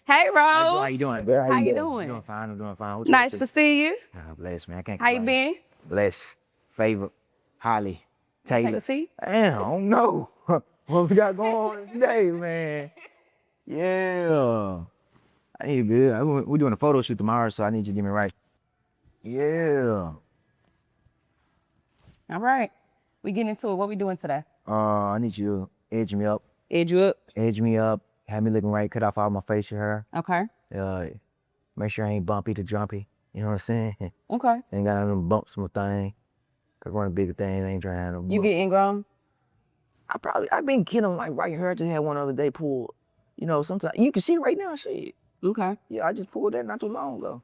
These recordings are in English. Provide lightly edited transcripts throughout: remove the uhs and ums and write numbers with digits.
Hey, How Rose. you doing? Girl, How you I'm doing? doing fine. I'm doing fine. What you up Nice to see you. Bless, man. I can't How you complain. been? Bless. Favor. Holly. Take Taylor. a seat. Damn, I don't know. What we got going on today, man? Yeah. I need good. We're doing a photo shoot tomorrow, so I need you to get me right. Yeah. All right. We getting into it. What we doing today? I need you to edge me up. Edge you up. Edge me up. Have me looking right. Cut off all my facial hair. Okay. Make sure I ain't bumpy to jumpy. You know what I'm saying? Okay. Ain't got them bumps on my thing. Cause one of the bigger things ain't trying to have no You bump. get ingrown? I've been killing like right here. I just had one other day pulled. You know, sometimes you can see it right now, shit. Okay. Yeah, I just pulled that not too long ago.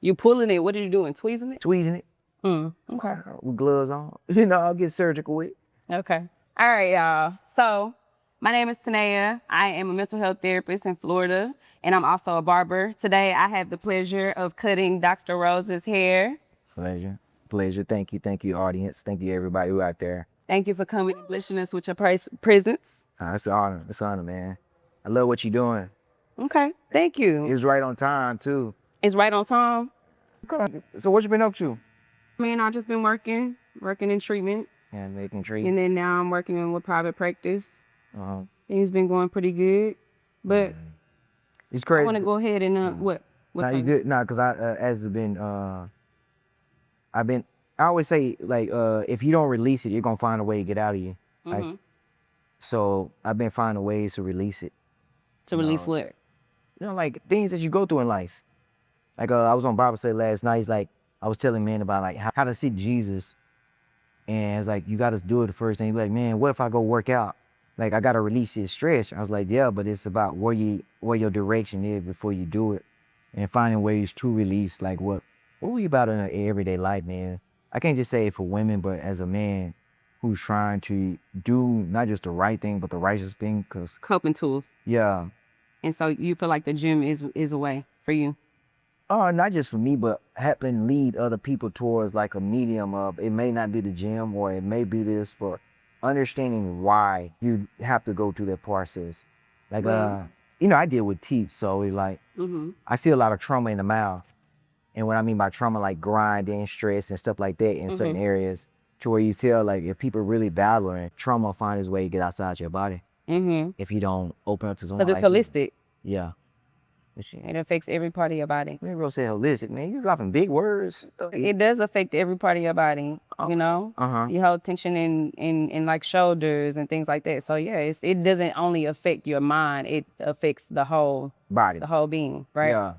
You pulling it? What are you doing? Tweezing it? Tweezing it. Okay. With gloves on. You know, I'll get surgical with it. Okay. All right, y'all. So, my name is Tanea. I am a mental health therapist in Florida, and I'm also a barber. Today, I have the pleasure of cutting Dr. Rose's hair. Pleasure. Pleasure. Thank you, audience. Thank you, everybody who out there. Thank you for coming and blessing us with your presence. It's an honor. It's an honor, man. I love what you're doing. Okay. Thank you. It's right on time, too. It's right on time. Okay. So what you been up to? Man, I've just been working in treatment. Yeah, making trees. And then now I'm working with private practice. Uh-huh. Things been going pretty good. But It's crazy. I want to go ahead and, what? No, you good? No, because I always say, like, if you don't release it, you're going to find a way to get out of you. Like, so I've been finding ways to release it. To release what? You know, like things that you go through in life. Like, I was on Bible study last night. It's like, I was telling men about like how to seek Jesus. And it's like, you got to do it the first thing. You're like, man, what if I go work out? Like, I got to release this stress. I was like, yeah, but it's about where your direction is before you do it. And finding ways to release, like what we about in our everyday life, man. I can't just say it for women, but as a man who's trying to do not just the right thing, but the righteous thing, because Coping tool. yeah. And so you feel like the gym is a way for you? Not just for me, but helping lead other people towards like a medium of, it may not be the gym, or it may be this for understanding why you have to go through that process. Like, you know, I deal with teeth, so it's like, I see a lot of trauma in the mouth. And what I mean by trauma, like grinding, stress, and stuff like that in certain areas, to where you tell, like, if people really battling, trauma find its way to get outside your body. If you don't open up to someone But it's like holistic. Yeah. It affects every part of your body. Man, bro, say holistic, man. You're dropping big words. It does affect every part of your body, you know? You hold tension in like shoulders and things like that. So yeah, it doesn't only affect your mind, it affects the whole body, the whole being, right? Yeah.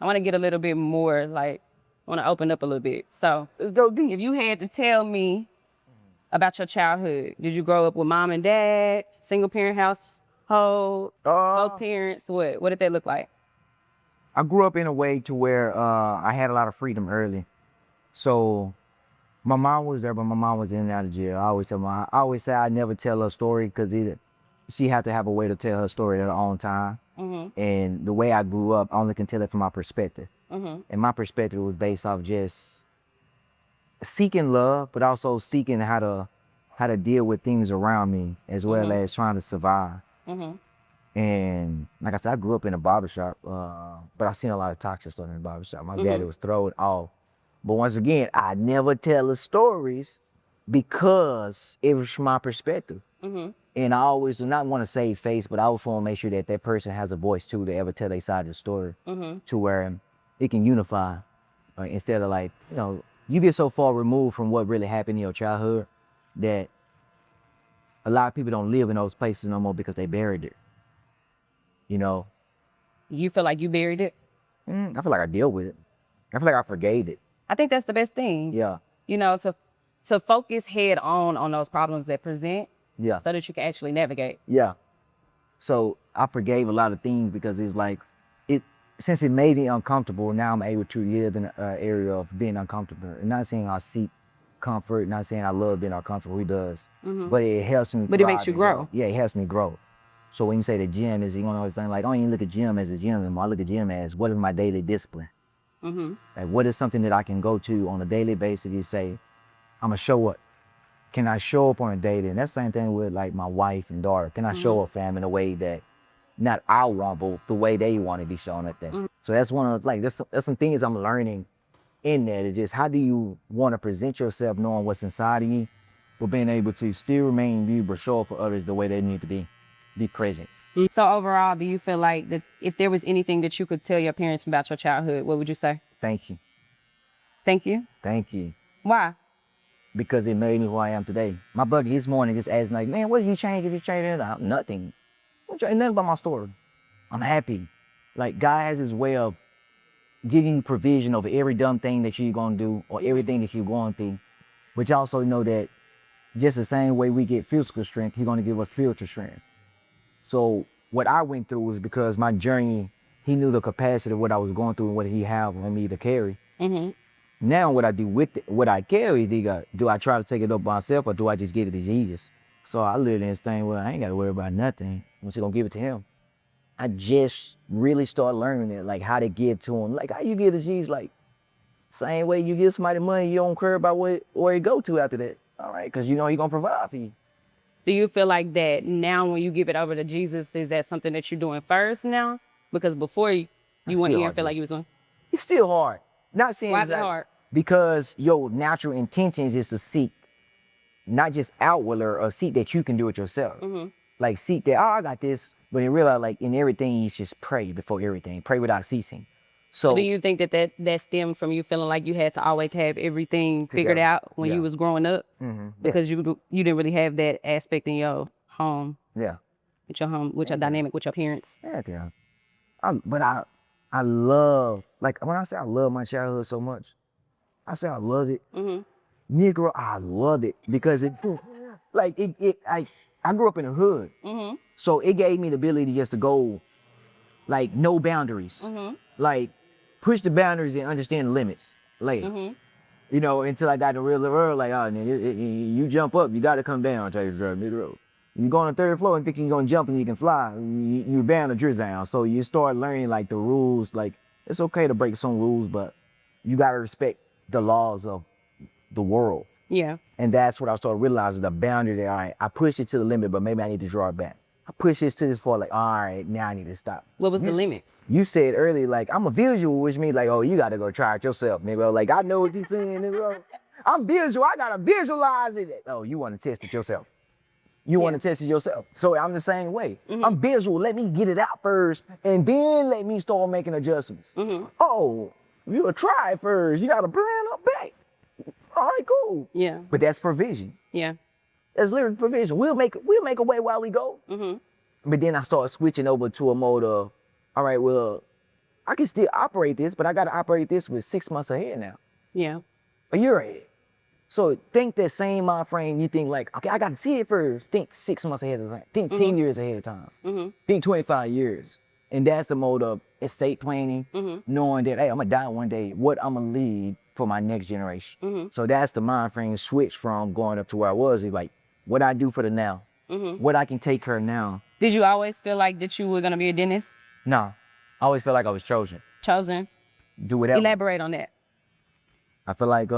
I want to get a little bit more, like, I want to open up a little bit. So if you had to tell me about your childhood, did you grow up with mom and dad, single parent household, both parents? What did they look like? I grew up in a way to where I had a lot of freedom early. So my mom was there, but my mom was in and out of jail. I always say I never tell her story because she had to have a way to tell her story at her own time. And the way I grew up, I only can tell it from my perspective. And my perspective was based off just seeking love, but also seeking how to deal with things around me, as well as trying to survive. And like I said, I grew up in a barbershop, but I seen a lot of toxic stuff in the barbershop. My daddy was throwing off. But once again, I never tell the stories because it was from my perspective. And I always do not want to save face, but I always want to make sure that that person has a voice too to ever tell their side of the story, to where it can unify. Instead of like, you know, you get so far removed from what really happened in your childhood that a lot of people don't live in those places no more because they buried it. You know? You feel like you buried it? I feel like I deal with it. I feel like I forgave it. I think that's the best thing. Yeah. You know, to focus head on those problems that present. Yeah. So that you can actually navigate. Yeah. So I forgave a lot of things because it's like, since it made me uncomfortable, now I'm able to live in an area of being uncomfortable. And not saying I seek comfort, not saying I love being uncomfortable, he does. But it helps me. But it makes you grow. Yeah, it helps me grow. So when you say the gym is, you know, everything, like, I don't even look at gym as a gym anymore. I look at gym as, what is my daily discipline? Like, what is something that I can go to on a daily basis? You say, I'm gonna show up. Can I show up on a daily? And that's the same thing with like my wife and daughter. Can I show up for them in a way that not I want, but the way they want to be shown at that. So that's one of those, like, there's some things I'm learning in that. It's just, how do you want to present yourself knowing what's inside of you, but being able to still remain you, but show up for others the way they need to be present. So overall, do you feel like that if there was anything that you could tell your parents about your childhood, what would you say? Thank you. Thank you. Thank you. Why? Because it made me who I am today. My buddy this morning just asked, like, man, what did you change if you changed it? Nothing. I don't change nothing about my story. I'm happy. Like, God has his way of giving you provision over every dumb thing that you're going to do or everything that you're going through. But you also know that just the same way we get physical strength, he's going to give us spiritual strength. So what I went through was because my journey, he knew the capacity of what I was going through and what he had for me to carry. Now what I do with it, what I carry, do I try to take it up myself or do I just give it to Jesus? So I literally understand, well, I ain't got to worry about nothing. I'm just going to give it to him. I just really started learning it, like how to give to him. Like, how you give to Jesus, like, same way you give somebody money, you don't care about where it go to after that. All right, because you know he's going to provide for you. Do you feel like that now when you give it over to Jesus, is that something that you're doing first now? Because before you wouldn't even feel like you was doing. It's still hard. Not saying Why is it hard? Because your natural intentions is to seek, not just outward or seek that you can do it yourself. Like, seek that, oh, I got this. But in real life, like, in everything, you just pray before everything. Pray without ceasing. So do you think that stemmed from you feeling like you had to always have everything figured out when you was growing up? Because you didn't really have that aspect in your home. Yeah. With your dynamic with your parents. Yeah. But I love, like, when I say I love my childhood so much, I say I love it. Negro, I love it because I grew up in the hood. So it gave me the ability just to go, like, no boundaries. Like, push the boundaries and understand the limits later. You know, until I got the real world, like, oh, you jump up, you got to come down, take the road. You go on the third floor and think you're going to jump and you can fly, you're bound to drift down. So you start learning, like, the rules. Like, it's okay to break some rules, but you got to respect the laws of the world. Yeah. And that's what I started realizing, the boundary there. All right, I push it to the limit, but maybe I need to draw it back. I push this to this far, like, all right, now I need to stop. What was the limit? You said earlier, like, I'm a visual, which means, like, oh, you got to go try it yourself, nigga. Like, I know what you're saying, nigga. I'm visual, I got to visualize it. Oh, you want to test it yourself. You want to test it yourself. So I'm the same way. I'm visual, let me get it out first, and then let me start making adjustments. Oh, you'll try it first. You got to plan up back. All right, cool. Yeah. But that's provision. Yeah. That's literally provision. We'll make a way while we go. But then I start switching over to a mode of, all right, well, I can still operate this, but I got to operate this with 6 months ahead now. Yeah. A year ahead. So think that same mind frame, you think like, okay, I got to see it first. Think 6 months ahead of time. Think 10 years ahead of time. Think 25 years. And that's the mode of estate planning, knowing that, hey, I'm going to die one day. What I'm going to leave for my next generation. So that's the mind frame switch from going up to where I was. It's like, what I do for the now. What I can take care of now. Did you always feel like that you were going to be a dentist? No. I always felt like I was chosen. Chosen? Do whatever. Elaborate on that. I feel like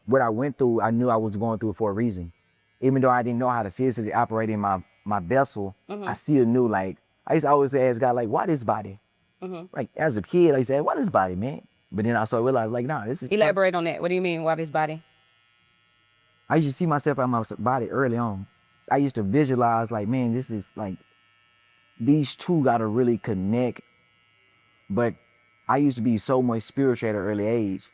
what I went through, I knew I was going through it for a reason. Even though I didn't know how to physically operate in my vessel, I still knew, like, I used to always ask God, like, why this body? Like, as a kid, I used to say, why this body, man? But then I started realizing, like, nah, this is... Elaborate on that. What do you mean, why this body? I used to see myself on my body early on. I used to visualize, like, man, this is, like, these two got to really connect. But I used to be so much spiritual at an early age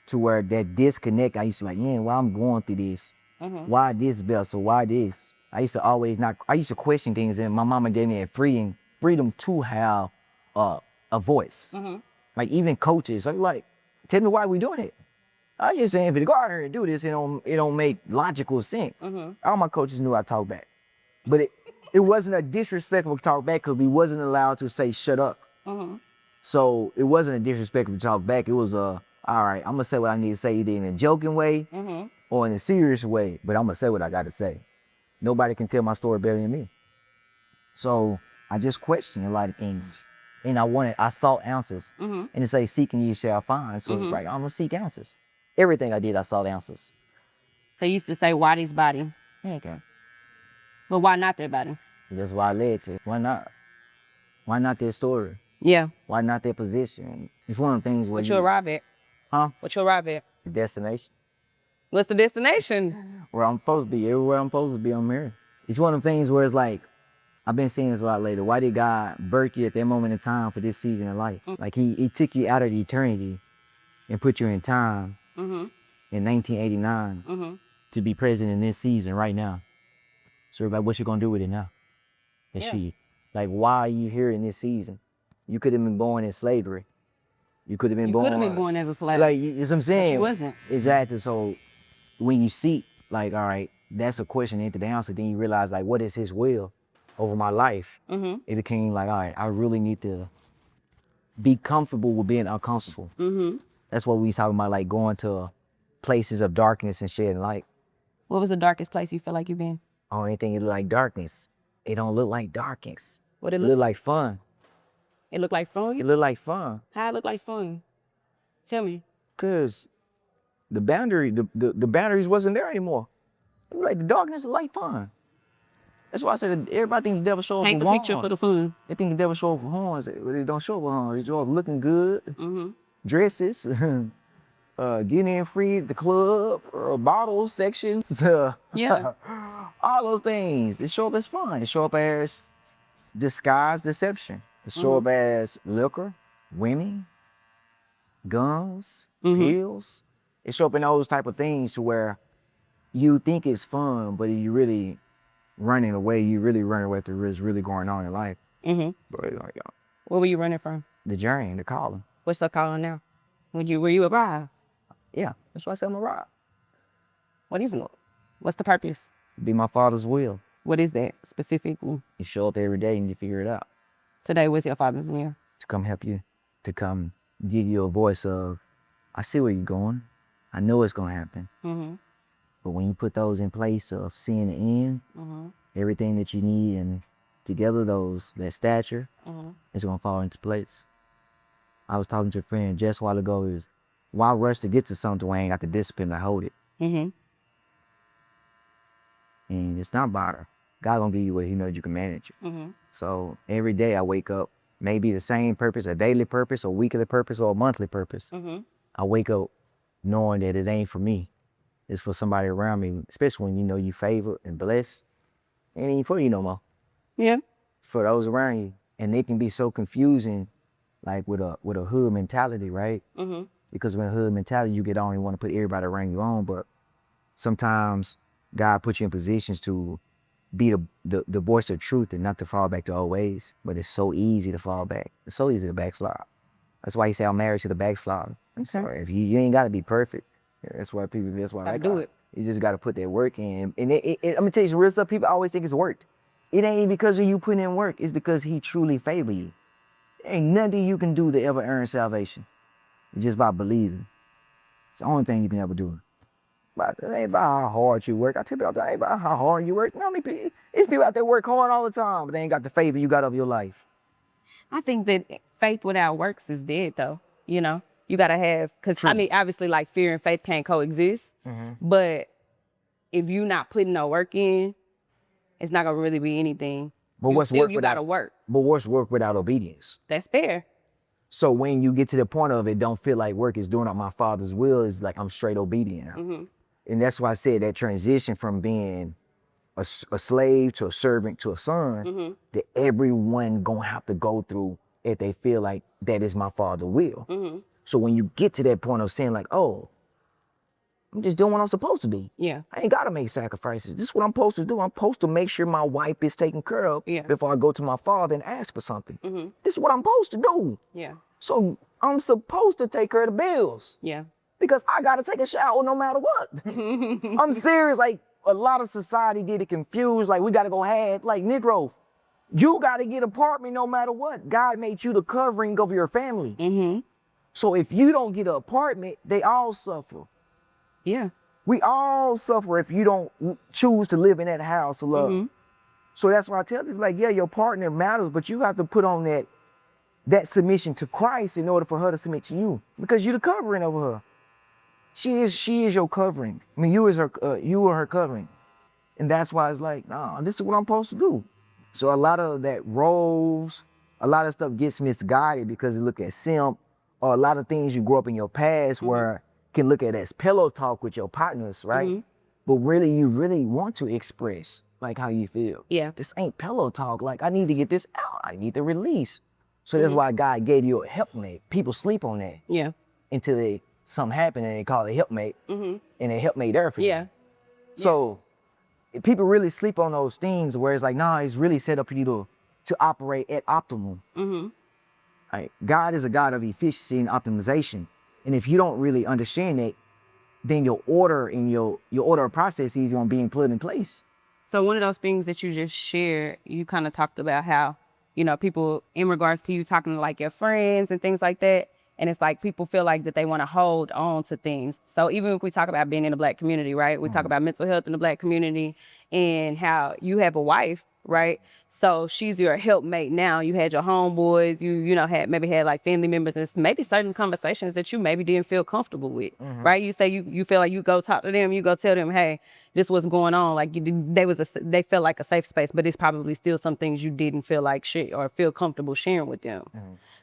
to where that disconnect, I used to be like, yeah, why I'm going through this? Why this vessel? Why this? I used to question things, and my mama gave me freedom to have a voice. Like, even coaches, I'm like, tell me why we doing it. I just saying, if you go out here and do this, it don't make logical sense. All my coaches knew I talk back. But it wasn't a disrespectful talk back because we wasn't allowed to say shut up. So it wasn't a disrespectful talk back. It was all right, I'm going to say what I need to say either in a joking way or in a serious way, but I'm going to say what I got to say. Nobody can tell my story better than me. So I just questioned a lot of things. And I sought answers. And it say, seeking ye shall find. So right, I'm going to seek answers. Everything I did, I sought answers. They used to say, why this body? Okay. But why not their body? That's why I led to it. Why not? Why not that story? Yeah. Why not that position? It's one of the things where What you arrive at? Huh? What you arrive at? Destination. What's the destination? Where I'm supposed to be. Everywhere I'm supposed to be, I'm here. It's one of the things where it's like, I've been saying this a lot later. Why did God birth you at that moment in time for this season of life? Like he took you out of the eternity and put you in time Mm-hmm. in 1989 Mm-hmm. to be present in this season right now. So everybody, what you gonna do with it now? And Yeah. she, like, why are you here in this season? You could have been born in slavery. You could have been You born. could have been born as a slave. Like, you know what I'm saying? you wasn't. Exactly. So when you see, like, all right, that's a question into the answer, then you realize, like, what is his will over my life? Mm-hmm. It became like, all right, I really need to be comfortable with being uncomfortable. Mm-hmm. That's what we was talking about, like going to places of darkness and shedding light. What was the darkest place you feel like you've been? Oh, anything it look like darkness. It don't look like darkness. What it It look? look like fun. It looked like fun. It look like fun. How it look like fun? Tell me. Cause the boundaries wasn't there anymore. It looked like the darkness looked like fun. That's why I said everybody think the devil show up Paint with the picture horns. for the fun. They think the devil show up with horns. They don't show up with horns. They show up looking good, Mm-hmm. dresses, getting in free at the club, bottle sections, Yeah. all those things. They show up as fun. They show up as disguised deception. They show up as liquor, women, guns, pills. They show up in those type of things to where you think it's fun, but you really running away. You really running away from what's really going on in life. Mm-hmm. But like, Where were you running from? the journey, the calling. What's the calling now? Were you a bride? Yeah, that's why I said I'm a rock. What is it? What's the purpose? Be my father's will. What is that specifically? You show up every day and you figure it out. Today, what's your father's will? To come help you, to come give you a voice of, I see where you're going. I know it's gonna happen. Mm-hmm. But when you put those in place of seeing the end, Mm-hmm. everything that you need, and together that stature, Mm-hmm. it's gonna fall into place. I was talking to a friend just a while ago, is why rush to get to something when I ain't got the discipline to hold it? Mm-hmm. And it's not about her. God gonna give you what he knows you can manage. Mm-hmm. So every day I wake up, maybe the same purpose, a daily purpose, a weekly purpose, or a monthly purpose. Mm-hmm. I wake up knowing that it ain't for me. It's for somebody around me, especially when you know you favored and blessed. It ain't for you no more. Yeah. It's for those around you. And it can be so confusing, like with a hood mentality, right? Mm-hmm. Because when hood mentality, you get on and want to put everybody around you on, but sometimes God puts you in positions to be the voice of truth and not to fall back to old ways. But it's so easy to fall back. It's so easy to backslide. That's why he say I'm married to the backslide. I'm sorry. If you ain't gotta be perfect. That's why Gotta I do it. You just gotta put that work in. And I'm gonna tell you some real stuff. People always think it's worked. It ain't because of you putting in work. It's because he truly favor you. There ain't nothing you can do to ever earn salvation. It's just by believing. It's the only thing you can ever do. But it ain't about how hard you work. I tell you all the time, it ain't about how hard you work. No, it's people out there work hard all the time, but they ain't got the favor you got of your life. I think that faith without works is dead, though. You know, you gotta have, because I mean, obviously, like fear and faith can't coexist. But if you're not putting no work in, it's not gonna really be anything. But what's work you without gotta work? But what's work without obedience? That's fair. So when you get to the point of it, don't feel like work is doing out my father's will, is like I'm straight obedient. Mm-hmm. And that's why I said that transition from being a slave to a servant to a son, that everyone gonna have to go through if they feel like that is my father's will. Mm-hmm. So when you get to that point of saying like, oh, I'm just doing what I'm supposed to be. Yeah. I ain't gotta make sacrifices. This is what I'm supposed to do. I'm supposed to make sure my wife is taken care of before I go to my father and ask for something. Mm-hmm. This is what I'm supposed to do. Yeah. So I'm supposed to take care of the bills Yeah. because I gotta take a shower no matter what. I'm serious. Like a lot of society get it confused. Like we gotta go have like Negroes. You gotta get an apartment no matter what. God made you the covering of your family. Mm-hmm. So if you don't get an apartment, they all suffer. Yeah. We all suffer if you don't choose to live in that house of love. So that's why I tell you, like, yeah, your partner matters, but you have to put on that submission to Christ in order for her to submit to you, because you're the covering over her. She is your covering. I mean, you are her covering, and that's why it's like, nah, this is what I'm supposed to do. So a lot of that roles a lot of stuff gets misguided because you look at simp or a lot of things you grew up in your past where can look at as pillow talk with your partners, right? But really, you really want to express like how you feel. Yeah. This ain't pillow talk. Like I need to get this out. I need to release. So that's why God gave you a helpmate. People sleep on that Yeah. until something happen and they call it helpmate, and a helpmate there for you. Yeah. So if people really sleep on those things where it's like, nah, it's really set up for you to operate at optimum. Like God is a God of efficiency and optimization. And if you don't really understand it, then your order and your order of processes won't be put in place. So one of those things that you just shared, you kind of talked about how, you know, people in regards to you talking to like your friends and things like that. And it's like people feel like that they want to hold on to things. So even if we talk about being in the Black community, right? We talk about mental health in the Black community and how you have a wife, right? So she's your helpmate now. You had your homeboys, you know, maybe had like family members and maybe certain conversations that you maybe didn't feel comfortable with, right? You say you feel like you go talk to them, you go tell them, hey, this was going on. Like they felt like a safe space, but it's probably still some things you didn't feel like shit or feel comfortable sharing with them.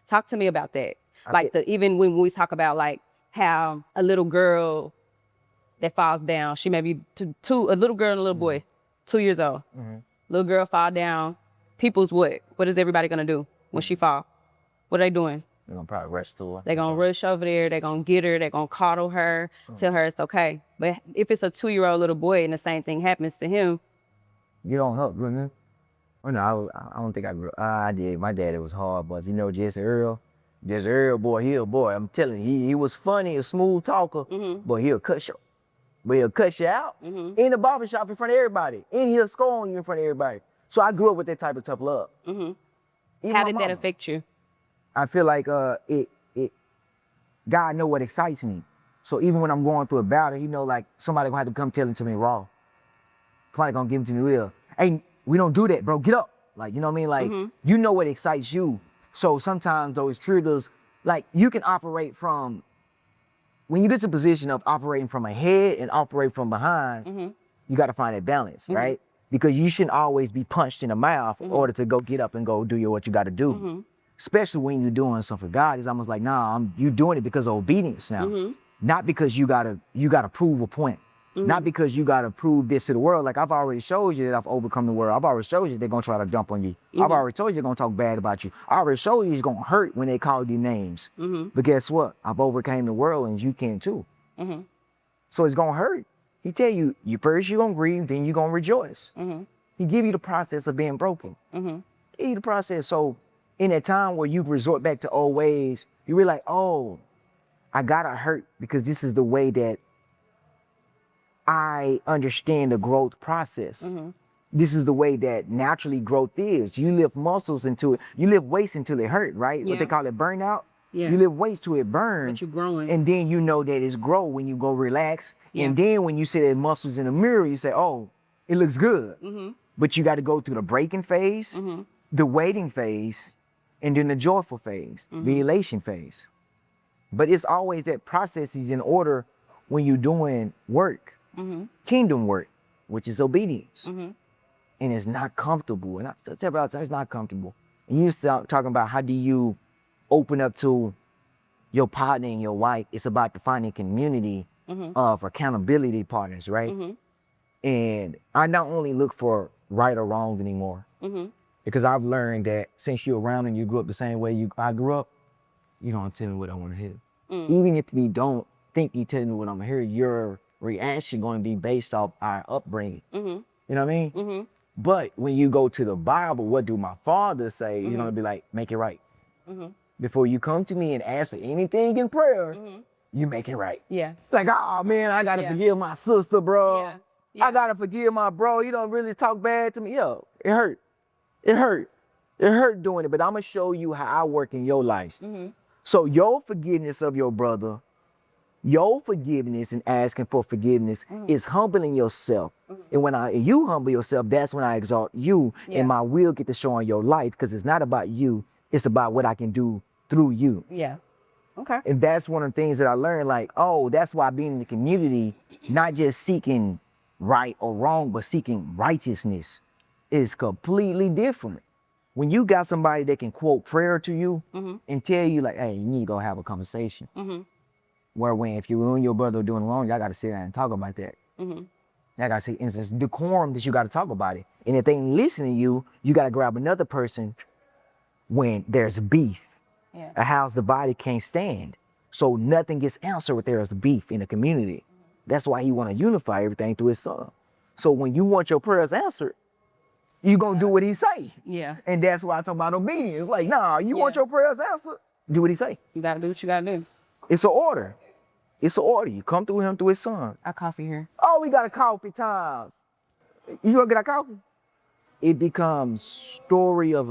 Talk to me about that. Like even when we talk about like how a little girl that falls down, she may be a little girl and a little boy, 2 years old. Little girl fall down. People's what? What is everybody gonna do when she fall? What are they doing? They're gonna probably rush to her. They're gonna rush over there. They're gonna get her. They're gonna coddle her, tell her it's okay. But if it's a 2-year-old little boy and the same thing happens to him, You don't help, wouldn't it? Oh, no, I don't think I grew. I did. My daddy was hard, but you know, Jesse Earl, boy, he a boy. I'm telling you, he was funny, a smooth talker, but he'll cut you. But he'll cut you out in the barbershop in front of everybody, and he'll score on you in front of everybody. So I grew up with that type of tough love. Even how my did that mama. affect you? I feel like God know what excites me. So even when I'm going through a battle, you know, like somebody gonna have to come tell it to me raw. Somebody gonna give it to me real. Hey, we don't do that, bro. Get up. Like, you know what I mean? Like, you know what excites you. So sometimes those triggers, like you can operate from, when you get to a position of operating from ahead and operate from behind, you gotta find that balance, right? Because you shouldn't always be punched in the mouth in order to go get up and go do what you gotta do. Especially when you're doing something for God. It's almost like, nah, you doing it because of obedience now. Not because you gotta prove a point. Not because you gotta prove this to the world. Like I've already showed you that I've overcome the world. I've already showed you they're gonna try to dump on you. I've already told you they're gonna talk bad about you. I already showed you it's gonna hurt when they call you names. But guess what? I've overcame the world and you can too. So it's gonna hurt. He tell you, first you're gonna grieve, then you're gonna rejoice. He give you the process of being broken. Give you the process. So in that time where you resort back to old ways, you realize, oh, I gotta hurt because this is the way that I understand the growth process. This is the way that naturally growth is. You lift muscles into it. You lift weights until it hurt, right? What they call it burnout. You lift weights till it burn. But you're growing. And then you know that it's grow when you go relax. And then when you see that muscles in the mirror, you say, oh, it looks good. But you got to go through the breaking phase, the waiting phase, and then the joyful phase, the elation phase. But it's always that process is in order when you're doing work, kingdom work, which is obedience. And it's not comfortable. And I tell about it's not comfortable. And you start talking about how do you open up to your partner and your wife. It's about defining community of accountability partners, right? And I not only look for right or wrong anymore, because I've learned that since you're around and you grew up the same way I grew up, you don't tell me what I want to hear. Even if you don't think you tell me what I'm going to hear, your reaction going to be based off our upbringing. You know what I mean? But when you go to the Bible, what do my father say? He's going to be like, make it right. Before you come to me and ask for anything in prayer, you make it right. Like, oh man, I got to forgive my sister, bro. I got to forgive my bro. You don't really talk bad to me. Yo, it hurt. It hurt. It hurt doing it, but I'm going to show you how I work in your life. So your forgiveness of your brother, your forgiveness and asking for forgiveness is humbling yourself. And when you humble yourself, that's when I exalt you and my will get to show in your life, because it's not about you. It's about what I can do through you. Okay. And that's one of the things that I learned, like, oh, that's why being in the community, not just seeking right or wrong, but seeking righteousness is completely different. when you got somebody that can quote prayer to you Mm-hmm. and tell you like, hey, you need to go have a conversation. Mm-hmm. Where when if you and your brother are doing wrong, y'all gotta sit down and talk about that. Mm-hmm. Y'all gotta say, it's decorum that you gotta talk about it. And if they ain't listening to you, you gotta grab another person when there's beef. Yeah. A house the body can't stand. So nothing gets answered when there's beef in the community. That's why he wanna unify everything through his son. So when you want your prayers answered, you gonna do what he say. Yeah. And that's why I talk about obedience. Like, nah, you want Yeah. your prayers answered, do what he say. You gotta do what you gotta do. It's an order. It's an order. You come through him through his son. Our coffee here. Oh, we got a coffee times. You gonna get a coffee? It becomes stories of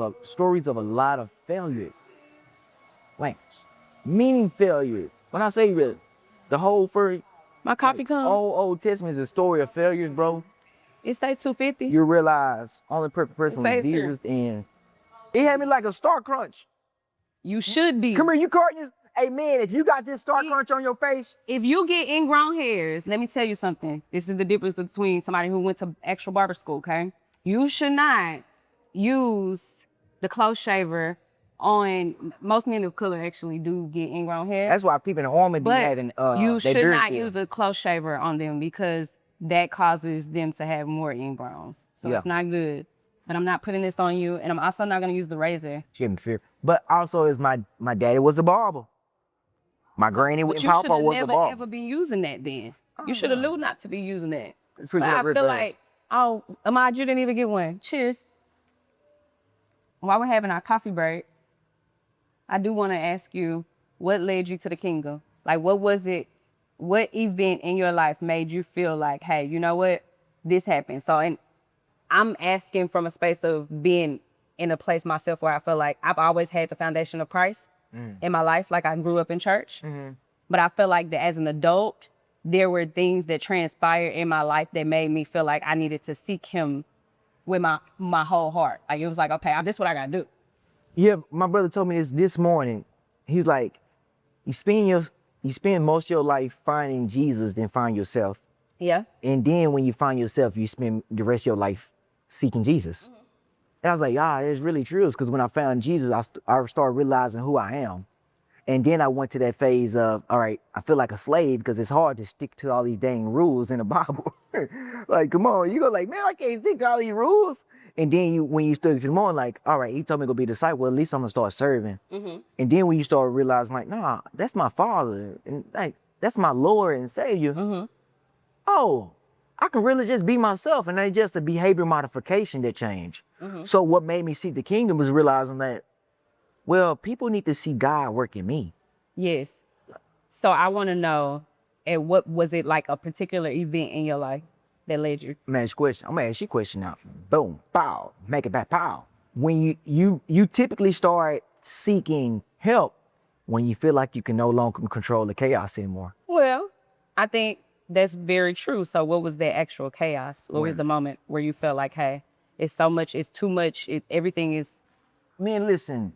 a lot of failure. Like, meaning failure. When I say the whole first My coffee come. Old Testament is a story of failures, bro. It say 250. You realize only perfect person Say was it, sir. Jesus, and it had me like a Star Crunch. You should be. Come here, you Courtney. Hey man, if you got this Star Crunch on your face, If you get ingrown hairs, let me tell you something. This is the difference between somebody who went to actual barber school, okay? You should not use the close shaver on, most men of color actually do get ingrown hair. that's why people in the army be But having you they should beard not care. use a close shaver on them because that causes them to have more ingrowns. So Yeah. it's not good. But I'm not putting this on you, and I'm also not gonna use the razor. Shouldn't fear. But also, is my daddy was a barber. My granny But and you should papa have was a never barber. ever been using that then. You should have knew not to be using that. It's pretty But I good, feel right? like, oh, Ahmad, you didn't even get one. Cheers. While we're having our coffee break, I do want to ask you, what led you to the kingdom? Like, what was it? What event in your life made you feel like, hey, you know what? This happened. So, and I'm asking from a space of being in a place myself where I feel like I've always had the foundation of Christ in my life. Like, I grew up in church. But I feel like that as an adult, there were things that transpired in my life that made me feel like I needed to seek him with my whole heart. Like, it was like, okay, this is what I gotta do. Yeah, my brother told me this morning. He's like, you spend most of your life finding Jesus, then find yourself. Yeah. And then when you find yourself, you spend the rest of your life seeking Jesus. And I was like, it's really true. Because when I found Jesus, I started realizing who I am. And then I went to that phase of, all right, I feel like a slave because it's hard to stick to all these dang rules in the Bible. Like, come on, you go like, man, I can't stick to all these rules. And then when you stick to them on, like, all right, he told me to go be a disciple. Well, at least I'm gonna start serving. And then when you start realizing, like, nah, that's my father, and like, that's my Lord and Savior. Oh, I can really just be myself, and that's just a behavior modification that changed. So what made me seek the kingdom was realizing that, well, people need to see God work in me. Yes. So I want to know, and what was it, like a particular event in your life that led you? I'm gonna ask you a question now. Boom, pow, make it back, pow. When you typically start seeking help when you feel like you can no longer control the chaos anymore. Well, I think that's very true. So what was that actual chaos? What was the moment where you felt like, hey, it's so much, it's too much, everything is... Man, listen,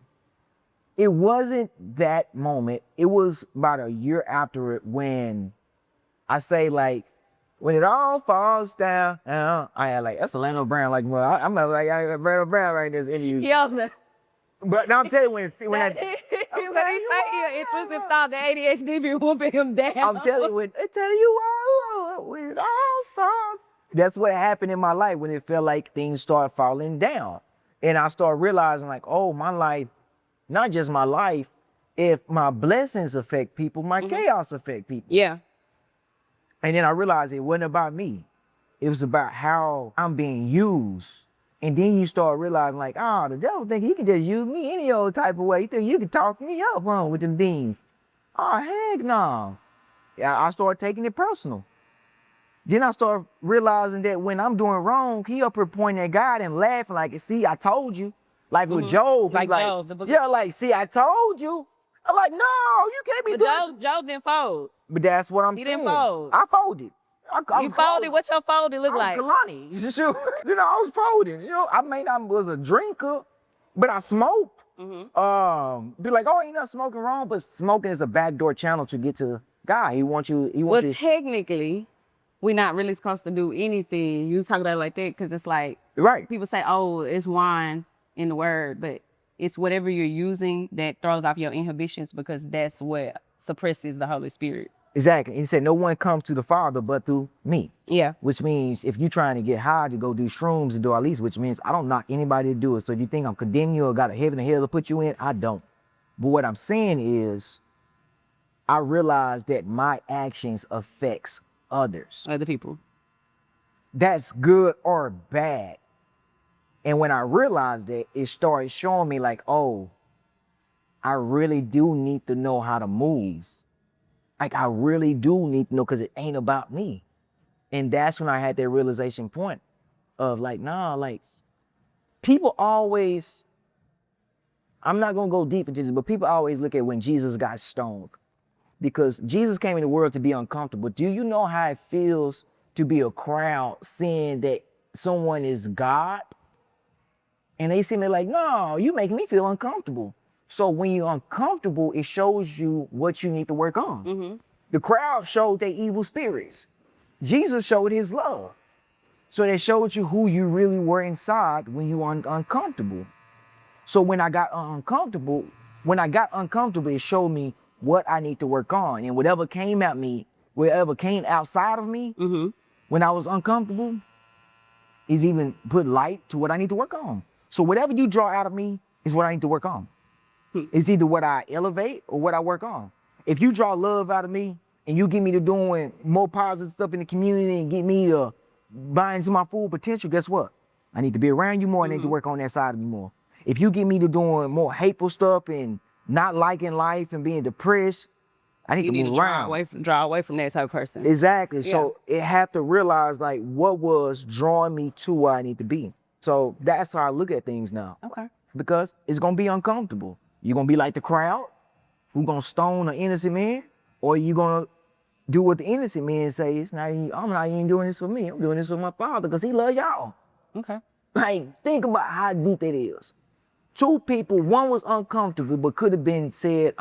it wasn't that moment. It was about a year after it when I say like, when it all falls down, I had like, that's Orlando Brown. Like, well, I'm not like Orlando Brown right in this interview. Yeah. But now I'm telling you, when I, intrusive thought, the ADHD be whooping him down. I'm telling you, when it all falls. That's what happened in my life when it felt like things started falling down. And I started realizing like, oh, my life, not just my life, if my blessings affect people, my chaos affect people. Yeah. And then I realized it wasn't about me. It was about how I'm being used. And then you start realizing like, the devil think he can just use me any old type of way. He think you can talk me up with them demons. Oh, heck no. Yeah, I started taking it personal. Then I started realizing that when I'm doing wrong, he up here pointing at God and laughing like, see, I told you. Like with Job. Like Like, Job, yeah, like, see, I told you. I'm like, no, you can't be But doing Job didn't fold. But that's what I'm He saying. didn't fold. I folded. You folded. What your folded look like? Kalani. I was folding. I may not was a drinker, but I smoked. Be like, ain't nothing smoking wrong, but smoking is a backdoor channel to get to God. He wants you. Well, technically, we're not really supposed to do anything. You talk about it like that because it's like Right. people say, oh, it's wine. in the word, but it's whatever you're using that throws off your inhibitions because that's what suppresses the Holy Spirit. Exactly. He said, no one comes to the Father but through me. Yeah. Which means if you're trying to get high to go do shrooms and do all these, which means I don't knock anybody to do it. So if you think I'm condemning you or got a heaven and hell to put you in, I don't. But what I'm saying is, I realize that my actions affects others. Other people. That's good or bad. And when I realized that, it started showing me like, oh, I really do need to know how to move. Like, I really do need to know because it ain't about me. And that's when I had that realization point of like, nah, like, people always, I'm not going to go deep into this, but people always look at when Jesus got stoned. Because Jesus came in the world to be uncomfortable. Do you know how it feels to be a crowd seeing that someone is God? And they see me like, no, you make me feel uncomfortable. So when you're uncomfortable, it shows you what you need to work on. Mm-hmm. The crowd showed their evil spirits. Jesus showed his love. So they showed you who you really were inside when you were uncomfortable. So when I got uncomfortable, it showed me what I need to work on. And whatever came at me, whatever came outside of me, Mm-hmm. when I was uncomfortable, is even put light to what I need to work on. So whatever you draw out of me is what I need to work on. It's either what I elevate or what I work on. If you draw love out of me and you get me to doing more positive stuff in the community and get me to buying to my full potential, guess what? I need to be around you more. I need to work on that side of me more. If you get me to doing more hateful stuff and not liking life and being depressed, I need You to need to move around. draw away from that type of person. Exactly. Yeah. So it had to realize like what was drawing me to where I need to be. So that's how I look at things now. Okay. Because it's gonna be uncomfortable. You're gonna be like the crowd who gonna stone an innocent man, or you gonna do what the innocent man says. I'm not even doing this for me. I'm doing this for my Father because he loves y'all. Okay. Like, think about how deep that is. Two people, one was uncomfortable, but could have been said,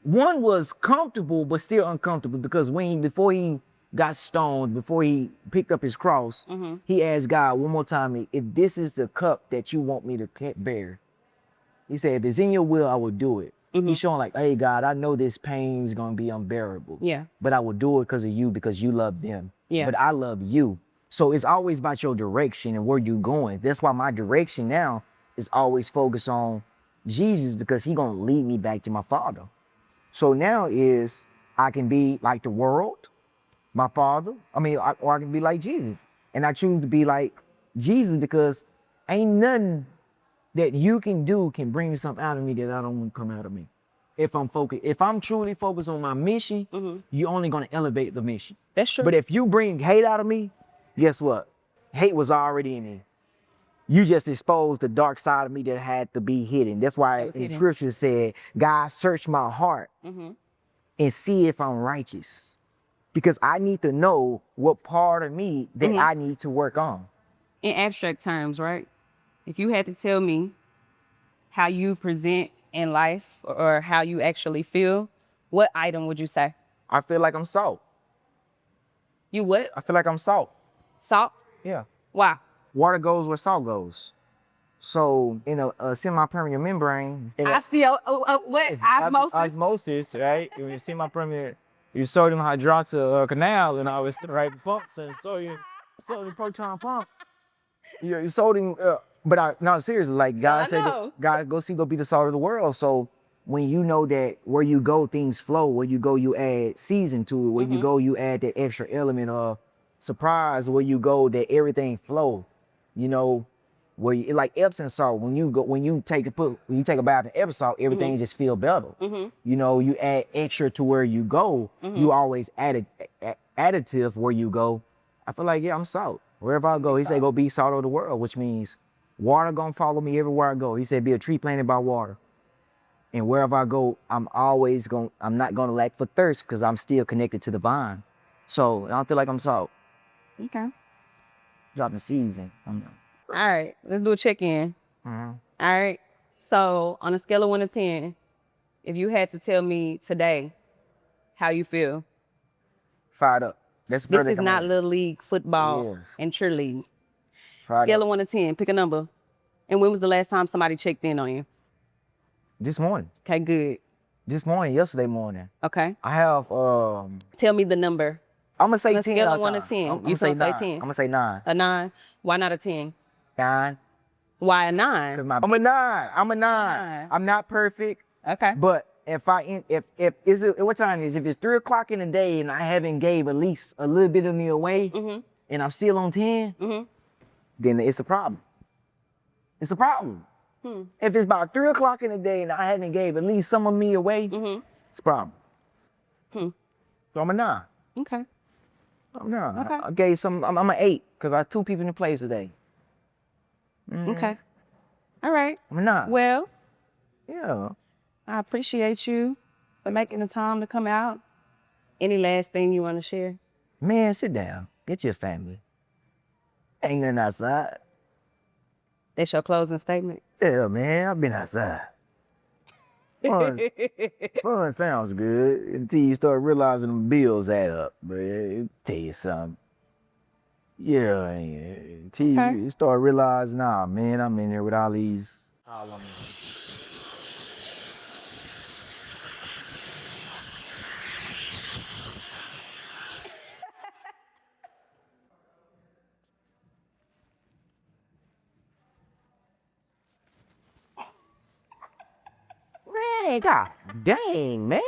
one was comfortable, but still uncomfortable because before he got stoned, before he picked up his cross, he asked God one more time, if this is the cup that you want me to bear, he said, if it's in your will, I will do it. He's showing like, hey, God, I know this pain is going to be unbearable. Yeah. But I will do it because of you, because you love them. Yeah. But I love you. So it's always about your direction and where you're going. That's why my direction now is always focused on Jesus, because he's going to lead me back to my Father. So now is I can be like the world, my Father, or I can be like Jesus. And I choose to be like Jesus because ain't nothing that you can do can bring something out of me that I don't want to come out of me. If I'm focused, if I'm truly focused on my mission, you're only going to elevate the mission. That's true. But if you bring hate out of me, guess what? Hate was already in me. You just exposed the dark side of me that had to be hidden. That's why in scripture said, God, search my heart and see if I'm righteous. Because I need to know what part of me that I need to work on. In abstract terms, right? If you had to tell me how you present in life or how you actually feel, what item would you say? I feel like I'm salt. You what? I feel like I'm salt. Salt? Yeah. Why? Water goes where salt goes. So in a semi-permeable membrane, I see what? Osmosis? Osmosis, right? When you see my permeable, you sodium hydroxyl canal, and I was right pumps and sodium proton pump. Yeah, sodium. But no, seriously, like God said, God go be the salt of the world. So when you know that where you go, things flow. Where you go, you add season to it. Where you go, you add that extra element of surprise. Where you go, that everything flow. You know, where you, like Epsom salt. When you take a bath in Epsom salt, everything just feel better. You know, you add extra to where you go. You always add additive where you go. I feel like I'm salt. Wherever I go, he said, go be salt of the world, which means water gonna follow me everywhere I go. He said, be a tree planted by water. And wherever I go, I'm not gonna lack for thirst because I'm still connected to the vine. So I don't feel like I'm salt. Okay. Dropping seeds in. All right, let's do a check-in. Mm-hmm. All right. So on a scale of 1 to 10, if you had to tell me today how you feel. Fired up. This is not Little League football and cheerleading. Scale of 1 to 10, pick a number. And when was the last time somebody checked in on you? This morning. Okay, good. This morning, yesterday morning. Okay. I have Tell me the number. I'm gonna say On a 10 scale out of 1 to time. 10. I'm You gonna say gonna say 9. 10? I'm gonna say 9. A 9. Why not a 10? 9. Why a 9? I'm a 9. I'm a 9. Nine. I'm not perfect, Okay. but if is it what time is it? If it's 3 o'clock in the day and I haven't gave at least a little bit of me away, Mhm. and I'm still on 10, Mhm. then it's a problem. It's a problem. Hmm. If it's about 3 o'clock in the day and I haven't gave at least some of me away, Mhm. it's a problem. Hmm. So I'm a 9. Okay. I'm 9. Okay. I gave some. I'm an 8 because I had 2 people in the place today. Okay. All right. I'm a 9. Well, Yeah. I appreciate you for making the time to come out. Any last thing you want to share? Man, sit down. Get your family. Ain't nothing outside. That's your closing statement. Yeah, man, I've been outside. Fun sounds good until you start realizing the bills add up. But tell you something. Yeah, until Okay. you start realizing, nah, man, I'm in here with all these. Man, god dang, man.